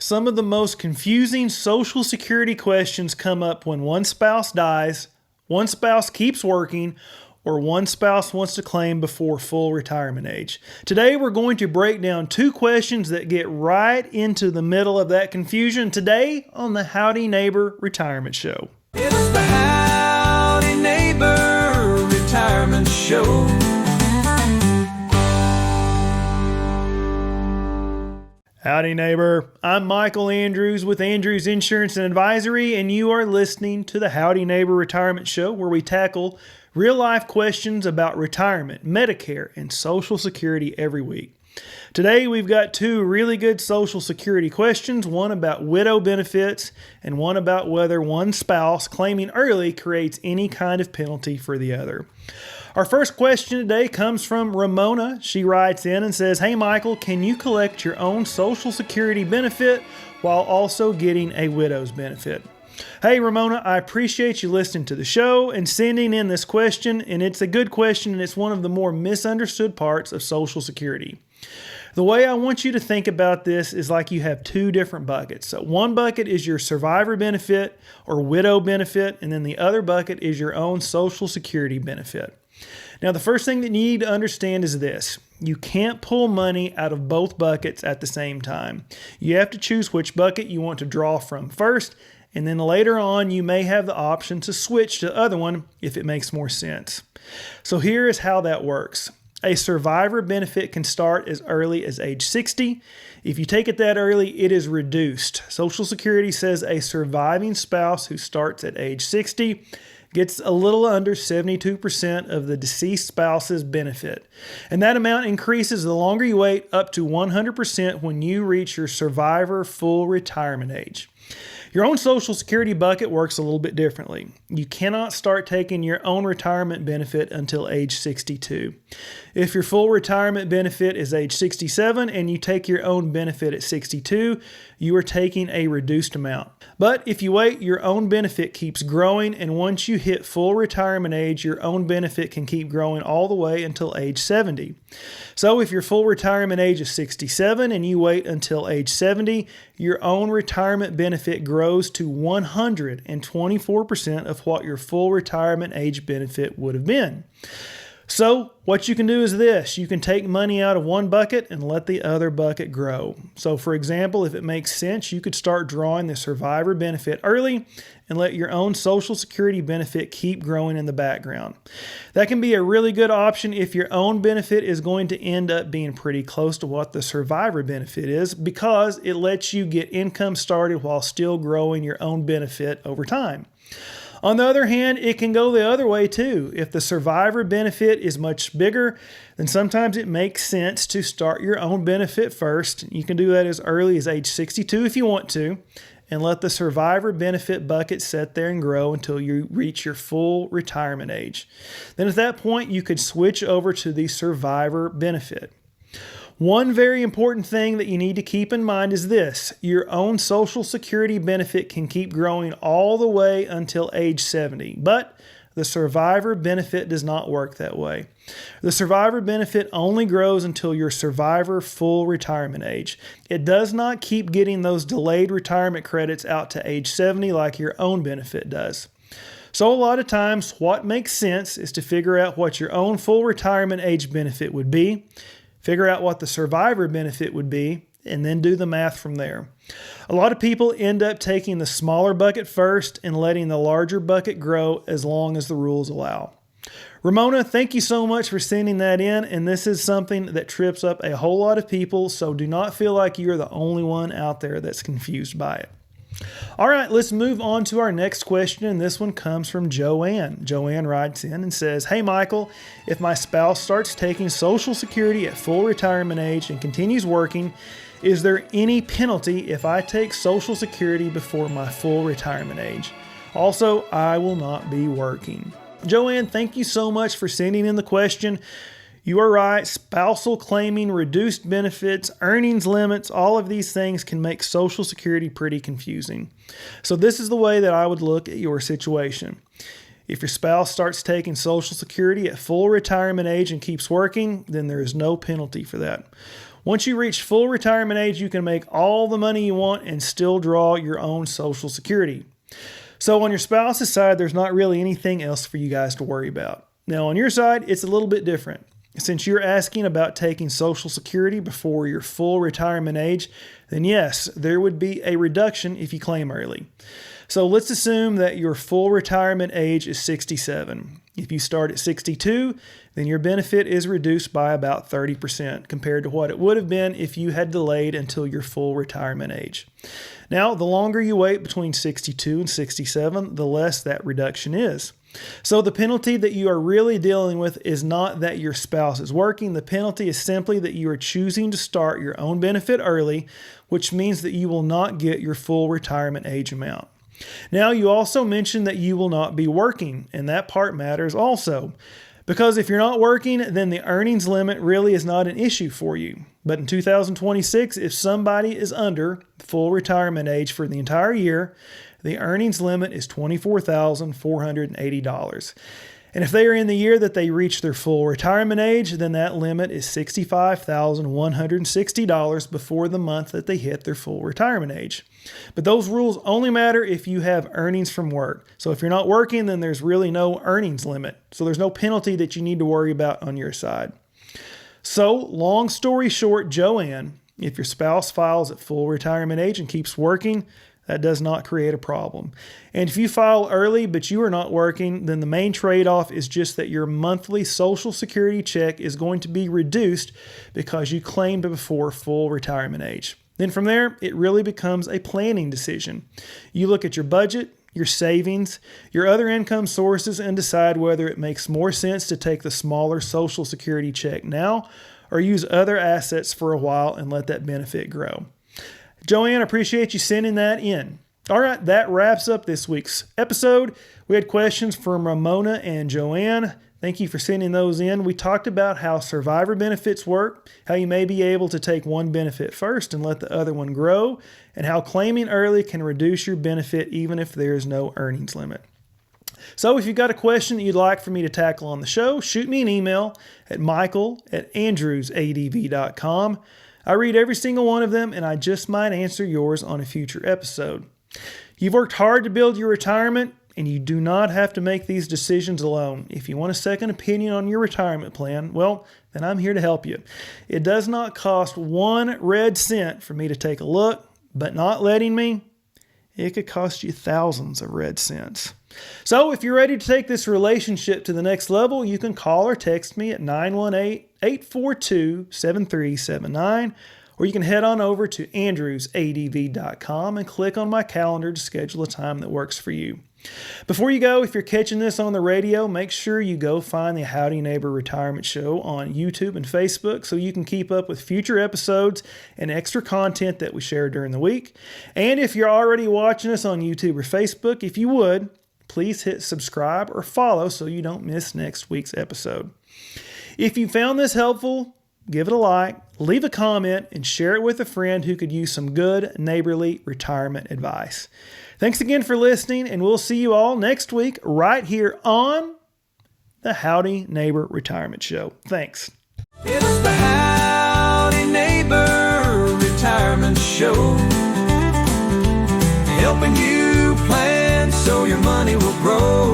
Some of the most confusing Social Security questions come up when one spouse dies, one spouse keeps working, or one spouse wants to claim before full retirement age. Today we're going to break down two questions that get right into the middle of that confusion today on the Howdy Neighbor Retirement Show. It's the Howdy Neighbor Retirement Show. Howdy neighbor, I'm Michael Andrews with Andrews Insurance and Advisory, and you are listening to the Howdy Neighbor Retirement Show, where we tackle real-life questions about retirement, Medicare, and Social Security every week. Today we've got two really good Social Security questions, one about widow benefits and one about whether one spouse claiming early creates any kind of penalty for the other. Our first question today comes from Ramona. She writes in and says, "Hey Michael, can you collect your own Social Security benefit while also getting a widow's benefit?" Hey Ramona, I appreciate you listening to the show and sending in this question, and it's a good question, and it's one of the more misunderstood parts of Social Security. The way I want you to think about this is like you have two different buckets. So one bucket is your survivor benefit or widow benefit, and then the other bucket is your own Social Security benefit. Now, the first thing that you need to understand is this. You can't pull money out of both buckets at the same time. You have to choose which bucket you want to draw from first, and then later on you may have the option to switch to the other one if it makes more sense. So here is how that works. A survivor benefit can start as early as age 60. If you take it that early, it is reduced. Social Security says a surviving spouse who starts at age 60 gets a little under 72% of the deceased spouse's benefit. And that amount increases the longer you wait, up to 100% when you reach your survivor full retirement age. Your own Social Security bucket works a little bit differently. You cannot start taking your own retirement benefit until age 62. If your full retirement benefit is age 67 and you take your own benefit at 62, you are taking a reduced amount. But if you wait, your own benefit keeps growing, and once you hit full retirement age, your own benefit can keep growing all the way until age 70. So if your full retirement age is 67 and you wait until age 70, your own retirement benefit grows to 124% of what your full retirement age benefit would have been. So what you can do is this. You can take money out of one bucket and let the other bucket grow. So for example, if it makes sense, you could start drawing the survivor benefit early and let your own Social Security benefit keep growing in the background. That can be a really good option if your own benefit is going to end up being pretty close to what the survivor benefit is, because it lets you get income started while still growing your own benefit over time. On the other hand, it can go the other way too. If the survivor benefit is much bigger, then sometimes it makes sense to start your own benefit first. You can do that as early as age 62 if you want to, and let the survivor benefit bucket sit there and grow until you reach your full retirement age. Then at that point, you could switch over to the survivor benefit. One very important thing that you need to keep in mind is this. Your own Social Security benefit can keep growing all the way until age 70, but the survivor benefit does not work that way. The survivor benefit only grows until your survivor full retirement age. It does not keep getting those delayed retirement credits out to age 70 like your own benefit does. So a lot of times what makes sense is to figure out what your own full retirement age benefit would be, figure out what the survivor benefit would be, and then do the math from there. A lot of people end up taking the smaller bucket first and letting the larger bucket grow as long as the rules allow. Ramona, thank you so much for sending that in, and this is something that trips up a whole lot of people, so do not feel like you're the only one out there that's confused by it. All right, let's move on to our next question, and this one comes from Joanne. Joanne writes in and says, "Hey Michael, if my spouse starts taking Social Security at full retirement age and continues working, is there any penalty if I take Social Security before my full retirement age? Also, I will not be working." Joanne, thank you so much for sending in the question. You are right. Spousal claiming, reduced benefits, earnings limits, all of these things can make Social Security pretty confusing. So this is the way that I would look at your situation. If your spouse starts taking Social Security at full retirement age and keeps working, then there is no penalty for that. Once you reach full retirement age, you can make all the money you want and still draw your own Social Security. So on your spouse's side, there's not really anything else for you guys to worry about. Now on your side, it's a little bit different. Since you're asking about taking Social Security before your full retirement age, then yes, there would be a reduction if you claim early. So let's assume that your full retirement age is 67. If you start at 62, then your benefit is reduced by about 30% compared to what it would have been if you had delayed until your full retirement age. Now, the longer you wait between 62 and 67, the less that reduction is. So the penalty that you are really dealing with is not that your spouse is working. The penalty is simply that you are choosing to start your own benefit early, which means that you will not get your full retirement age amount. Now, you also mentioned that you will not be working, and that part matters also. Because if you're not working, then the earnings limit really is not an issue for you. But in 2026, if somebody is under full retirement age for the entire year, the earnings limit is $24,480. And if they are in the year that they reach their full retirement age, then that limit is $65,160 before the month that they hit their full retirement age. But those rules only matter if you have earnings from work. So if you're not working, then there's really no earnings limit. So there's no penalty that you need to worry about on your side. So long story short, Joanne, if your spouse files at full retirement age and keeps working, that does not create a problem. And if you file early but you are not working, then the main trade-off is just that your monthly Social Security check is going to be reduced because you claimed before full retirement age. Then from there, it really becomes a planning decision. You look at your budget, your savings, your other income sources, and decide whether it makes more sense to take the smaller Social Security check now or use other assets for a while and let that benefit grow. Joanne, I appreciate you sending that in. All right, that wraps up this week's episode. We had questions from Ramona and Joanne. Thank you for sending those in. We talked about how survivor benefits work, how you may be able to take one benefit first and let the other one grow, and how claiming early can reduce your benefit even if there is no earnings limit. So if you've got a question that you'd like for me to tackle on the show, shoot me an email at michael@andrewsadv.com. I read every single one of them, and I just might answer yours on a future episode. You've worked hard to build your retirement, and you do not have to make these decisions alone. If you want a second opinion on your retirement plan, well, then I'm here to help you. It does not cost 1 red cent for me to take a look, but not letting me, it could cost you thousands of red cents. So if you're ready to take this relationship to the next level, you can call or text me at 918-842-7379, or you can head on over to andrewsadv.com and click on my calendar to schedule a time that works for you. Before you go, if you're catching this on the radio, make sure you go find the Howdy Neighbor Retirement Show on YouTube and Facebook so you can keep up with future episodes and extra content that we share during the week. And if you're already watching us on YouTube or Facebook, if you would, please hit subscribe or follow so you don't miss next week's episode. If you found this helpful, give it a like, leave a comment, and share it with a friend who could use some good neighborly retirement advice. Thanks again for listening, and we'll see you all next week right here on the Howdy Neighbor Retirement Show. Thanks. It's the Howdy Neighbor Retirement Show, helping you plan so your money will grow.